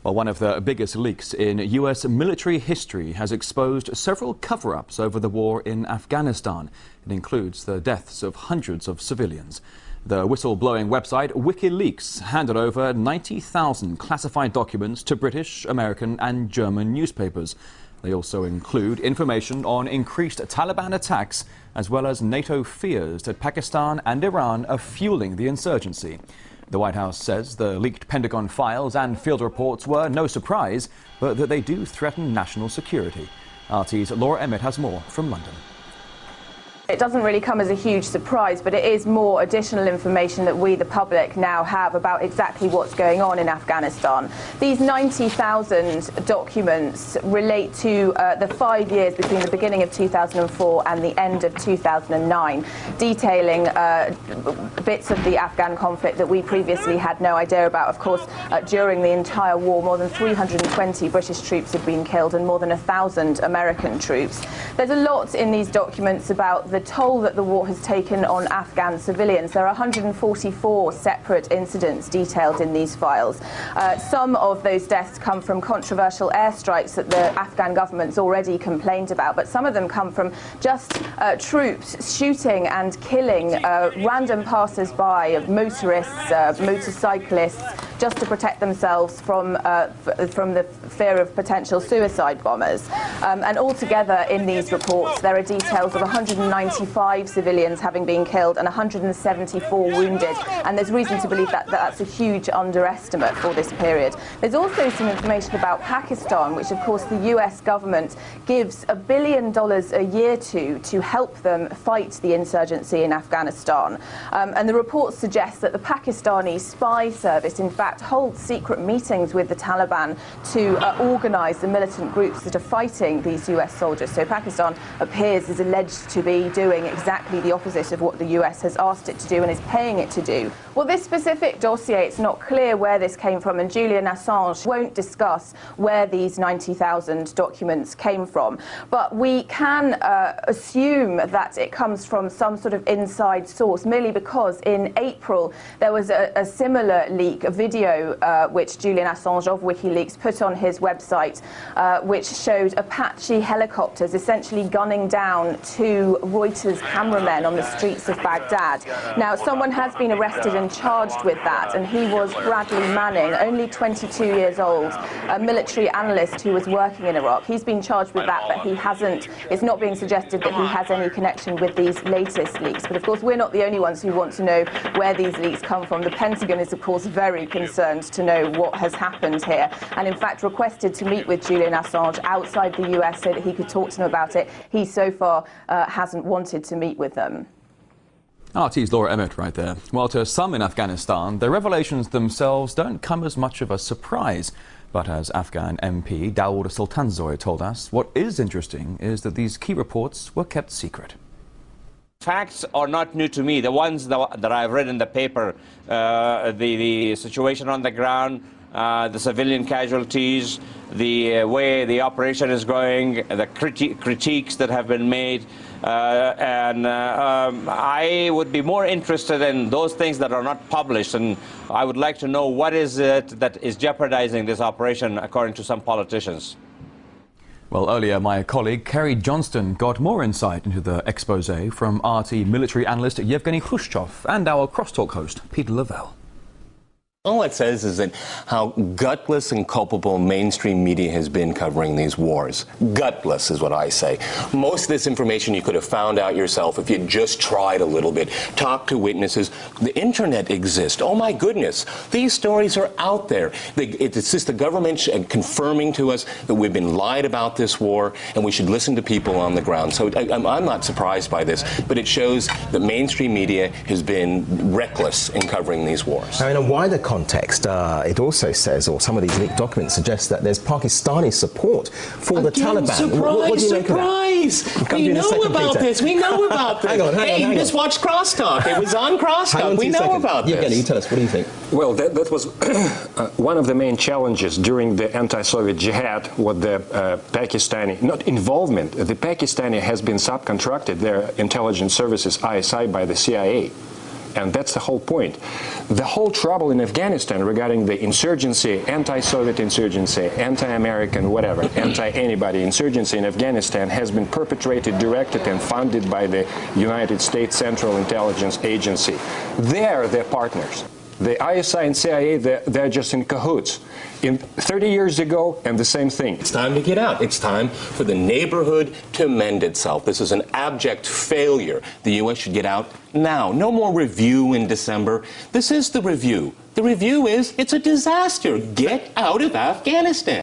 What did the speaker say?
Well, one of the biggest leaks in U.S. military history has exposed several cover-ups over the war in Afghanistan. It includes the deaths of hundreds of civilians. The whistle-blowing website WikiLeaks handed over 90,000 classified documents to British, American and German newspapers. They also include information on increased Taliban attacks, as well as NATO fears that Pakistan and Iran are fueling the insurgency. The White House says the leaked Pentagon files and field reports were no surprise, but that they do threaten national security. RT's Laura Emmett has more from London. It doesn't really come as a huge surprise, but it is more additional information that we, the public, now have about exactly what's going on in Afghanistan. These 90,000 documents relate to the 5 years between the beginning of 2004 and the end of 2009, detailing bits of the Afghan conflict that we previously had no idea about. Of course, during the entire war, more than 320 British troops had been killed and more than 1,000 American troops. There's a lot in these documents about the toll that the war has taken on Afghan civilians. There are 144 separate incidents detailed in these files. Some of those deaths come from controversial airstrikes that the Afghan government's already complained about, but some of them come from just troops shooting and killing random passers-by, motorists, motorcyclists, just to protect themselves from the fear of potential suicide bombers. And altogether in these reports there are details of 195 civilians having been killed and 174 wounded, and there's reason to believe that that's a huge underestimate for this period. There's also some information about Pakistan, which of course the US government gives $1 billion a year to help them fight the insurgency in Afghanistan. And the report suggests that the Pakistani spy service in fact holds secret meetings with the Taliban to organise the militant groups that are fighting these US soldiers. So Pakistan is alleged to be doing exactly the opposite of what the US has asked it to do and is paying it to do. Well, this specific dossier, it's not clear where this came from, and Julian Assange won't discuss where these 90,000 documents came from. But we can assume that it comes from some sort of inside source, merely because in April there was a similar leak, a video which Julian Assange of WikiLeaks put on his website, which showed Apache helicopters essentially gunning down two Reuters cameramen on the streets of Baghdad. Now, someone has been arrested and charged with that, and he was Bradley Manning, only 22 years old, a military analyst who was working in Iraq. He's been charged with that, but he hasn't. It's not being suggested that he has any connection with these latest leaks. But of course, we're not the only ones who want to know where these leaks come from. The Pentagon is, of course, very concerned to know what has happened here, and in fact requested to meet with Julian Assange outside the US so that he could talk to them about it. He so far hasn't wanted to meet with them. RT's Laura Emmett right there. Well, to some in Afghanistan, the revelations themselves don't come as much of a surprise. But as Afghan MP Dawood Sultanzoy told us, what is interesting is that these key reports were kept secret. Facts are not new to me. The ones that I've read in the paper, the situation on the ground, the civilian casualties, the way the operation is going, the critiques that have been made, and I would be more interested in those things that are not published, and I would like to know what is it that is jeopardizing this operation according to some politicians. Well, earlier my colleague Kerry Johnston got more insight into the expose from RT military analyst Yevgeny Khrushchev and our crosstalk host Peter Lavelle. All it says is that how gutless and culpable mainstream media has been covering these wars. Gutless is what I say. Most of this information you could have found out yourself if you just tried a little bit, talked to witnesses. The internet exists. Oh my goodness, these stories are out there. It's just the government confirming to us that we've been lied about this war and we should listen to people on the ground. So I'm not surprised by this, but it shows that mainstream media has been reckless in covering these wars. Now, in a wider context, it also says, or some of these leaked documents suggest, that there's Pakistani support for the Taliban. Surprise, what do you surprise! We know about this. We know about this. Hang on. You just watched Crosstalk. It was on Crosstalk. We know about this. Yevgeny, you tell us. What do you think? Well, that was one of the main challenges during the anti-Soviet jihad. What the Pakistani, not involvement, the Pakistani has been subcontracted their intelligence services, ISI, by the CIA. And that's the whole point. The whole trouble in Afghanistan regarding the insurgency, anti-Soviet insurgency, anti-American, whatever, anti-anybody insurgency in Afghanistan has been perpetrated, directed, and funded by the United States Central Intelligence Agency. They're their partners. The ISI and CIA, they're just in cahoots. 30 years ago, and the same thing. It's time to get out. It's time for the neighborhood to mend itself. This is an abject failure. The U.S. should get out now. No more review in December. This is the review. The review is it's a disaster. Get out of Afghanistan.